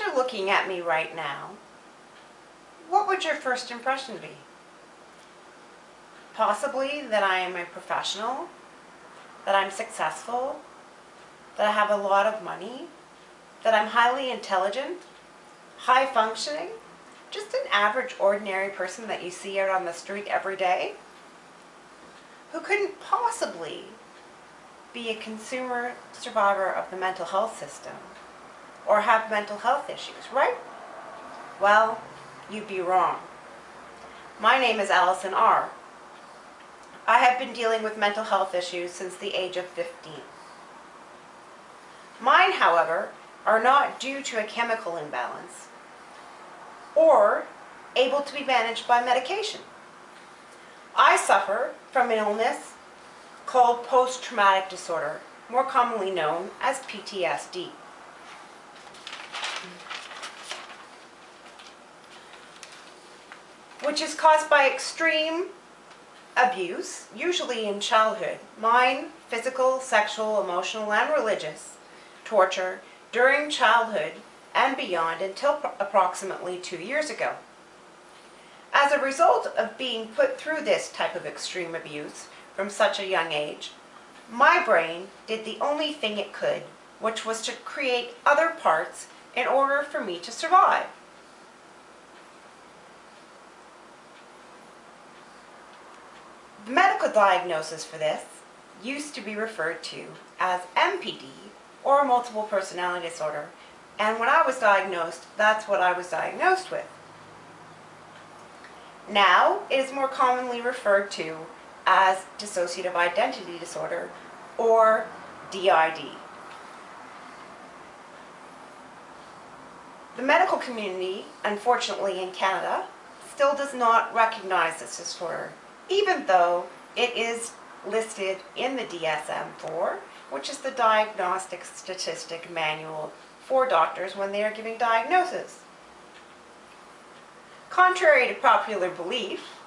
After looking at me right now, what would your first impression be? Possibly that I am a professional, that I'm successful, that I have a lot of money, that I'm highly intelligent, high functioning, just an average ordinary person that you see out on the street every day, who couldn't possibly be a consumer survivor of the mental health system or have mental health issues, right? Well, you'd be wrong. My name is Alison R. I have been dealing with mental health issues since the age of 15. Mine, however, are not due to a chemical imbalance or able to be managed by medication. I suffer from an illness called post-traumatic disorder, more commonly known as PTSD. Which is caused by extreme abuse, usually in childhood, mine, physical, sexual, emotional, and religious, torture during childhood and beyond until approximately 2 years ago. As a result of being put through this type of extreme abuse from such a young age, my brain did the only thing it could, which was to create other parts in order for me to survive. The medical diagnosis for this used to be referred to as MPD, or multiple personality disorder, and when I was diagnosed, that's what I was diagnosed with. Now, it is more commonly referred to as dissociative identity disorder, or DID. The medical community, unfortunately in Canada, still does not recognize this disorder, even though it is listed in the DSM-4, which is the Diagnostic Statistic Manual for doctors when they are giving diagnosis. Contrary to popular belief,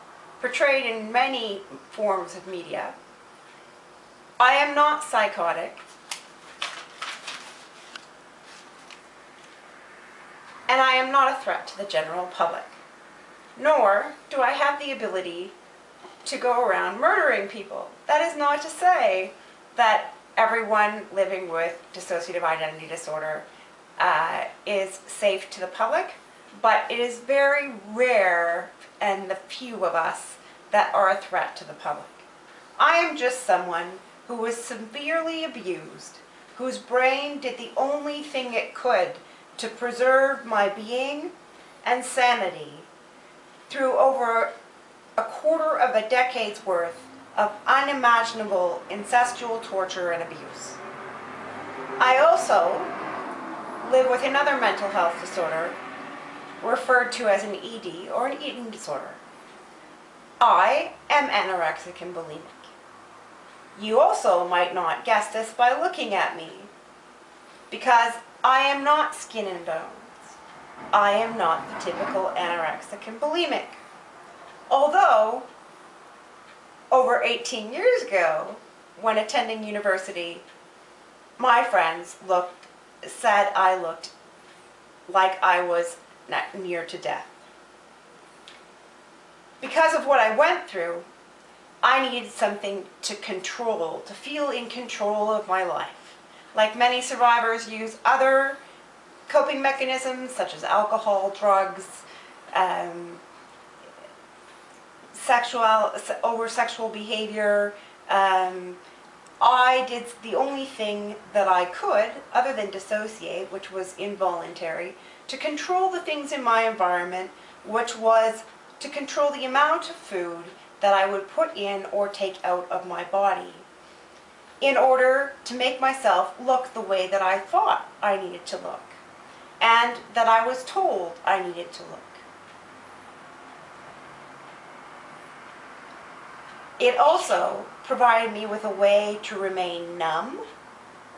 portrayed in many forms of media, I am not psychotic, and I am not a threat to the general public, nor do I have the ability to go around murdering people. That is not to say that everyone living with dissociative identity disorder is safe to the public, but it is very rare and the few of us that are a threat to the public. I am just someone who was severely abused, whose brain did the only thing it could to preserve my being and sanity through over a quarter of a decade's worth of unimaginable incestual torture and abuse. I also live with another mental health disorder referred to as an ED, or an eating disorder. I am anorexic and bulimic. You also might not guess this by looking at me, because I am not skin and bones. I am not the typical anorexic and bulimic. Although, over 18 years ago, when attending university, my friends said I looked like I was near to death. Because of what I went through, I needed something to control, to feel in control of my life. Like many survivors use other coping mechanisms such as alcohol, drugs, over-sexual behavior. I did the only thing that I could, other than dissociate, which was involuntary, to control the things in my environment, which was to control the amount of food that I would put in or take out of my body, in order to make myself look the way that I thought I needed to look, and that I was told I needed to look. It also provided me with a way to remain numb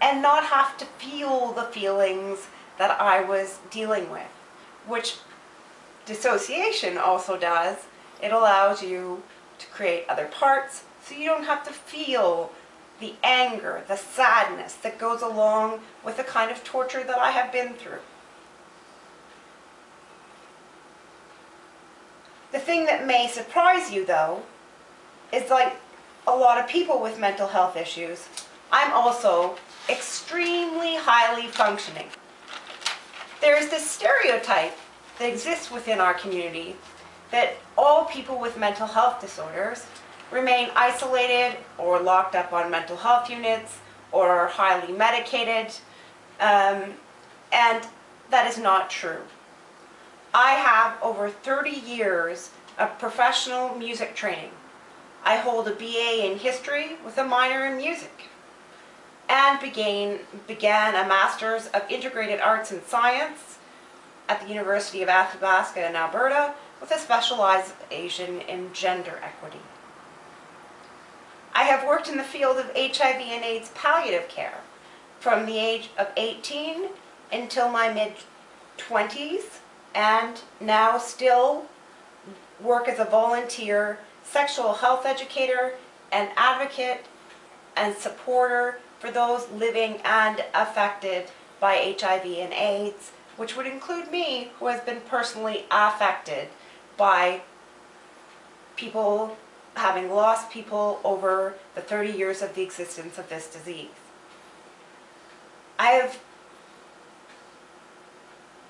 and not have to feel the feelings that I was dealing with, which dissociation also does. It allows you to create other parts so you don't have to feel the anger, the sadness that goes along with the kind of torture that I have been through. thing that may surprise you, though, is like a lot of people with mental health issues, I'm also extremely highly functioning. There's this stereotype that exists within our community that all people with mental health disorders remain isolated or locked up on mental health units or are highly medicated, and that is not true. I have over 30 years of professional music training. I hold a BA in history with a minor in music, and began a Master's of Integrated Arts and Science at the University of Athabasca in Alberta with a specialization in gender equity. I have worked in the field of HIV and AIDS palliative care from the age of 18 until my mid-20s, and now still work as a volunteer sexual health educator and advocate and supporter for those living and affected by HIV and AIDS, which would include me, who has been personally affected by people having lost people over the 30 years of the existence of this disease. I have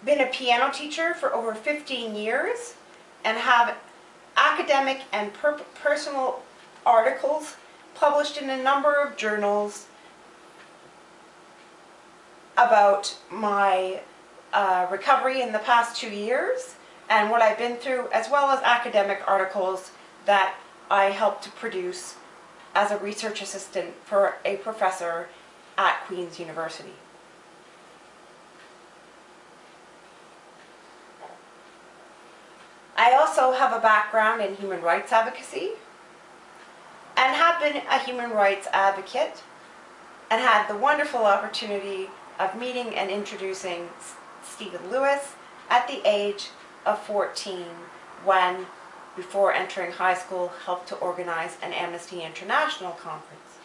been a piano teacher for over 15 years and have academic and personal articles published in a number of journals about my recovery in the past 2 years and what I've been through, as well as academic articles that I helped to produce as a research assistant for a professor at Queen's University. I also have a background in human rights advocacy and have been a human rights advocate and had the wonderful opportunity of meeting and introducing Stephen Lewis at the age of 14 when, before entering high school, helped to organize an Amnesty International conference.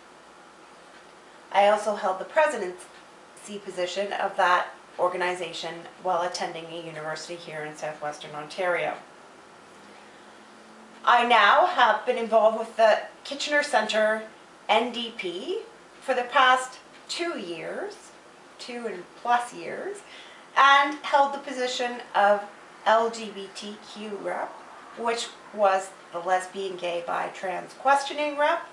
I also held the presidency position of that organization while attending a university here in southwestern Ontario. I now have been involved with the Kitchener Centre NDP for the past 2 years, 2+ years, and held the position of LGBTQ rep, which was the lesbian, gay, bi, trans questioning rep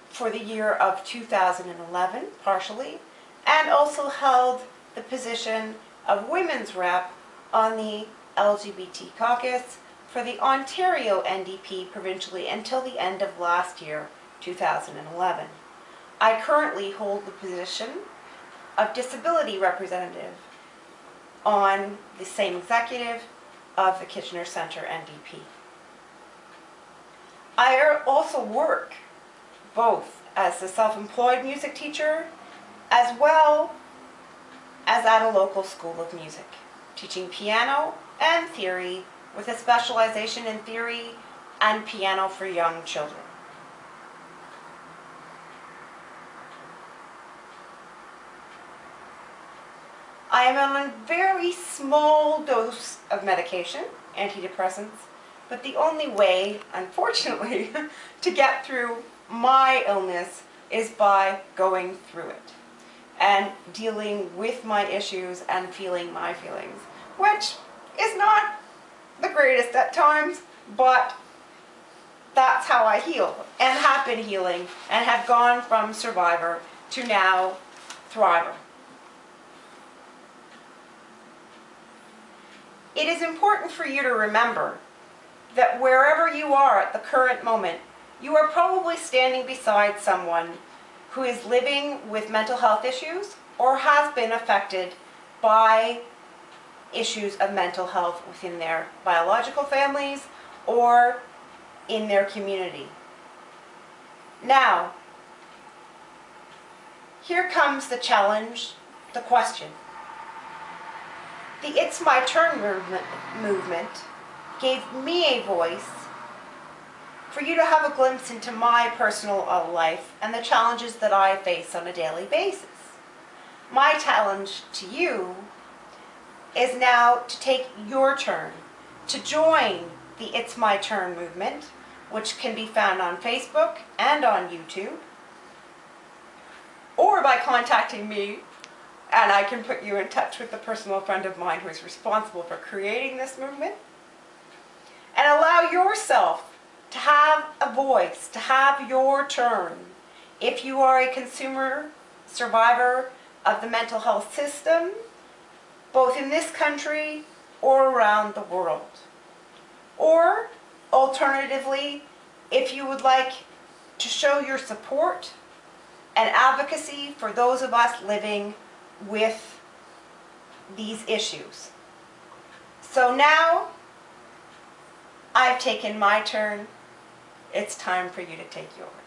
for the year of 2011, partially, and also held the position of women's rep on the LGBT caucus for the Ontario NDP provincially until the end of last year, 2011. I currently hold the position of disability representative on the same executive of the Kitchener Centre NDP. I also work both as a self-employed music teacher as well as at a local school of music, teaching piano and theory with a specialization in theory and piano for young children. I am on a very small dose of medication, antidepressants, but the only way, unfortunately, to get through my illness is by going through it and dealing with my issues and feeling my feelings, which is not the greatest at times, but that's how I heal and have been healing and have gone from survivor to now thriver. It is important for you to remember that wherever you are at the current moment, you are probably standing beside someone who is living with mental health issues or has been affected by issues of mental health within their biological families or in their community. Now, here comes the challenge, the question. The It's My Turn movement gave me a voice for you to have a glimpse into my personal life and the challenges that I face on a daily basis. My challenge to you is now to take your turn to join the It's My Turn movement, which can be found on Facebook and on YouTube, or by contacting me, and I can put you in touch with a personal friend of mine who is responsible for creating this movement, and allow yourself to have a voice, to have your turn. If you are a consumer survivor of the mental health system, both in this country or around the world. Or, alternatively, if you would like to show your support and advocacy for those of us living with these issues. So now, I've taken my turn. It's time for you to take yours.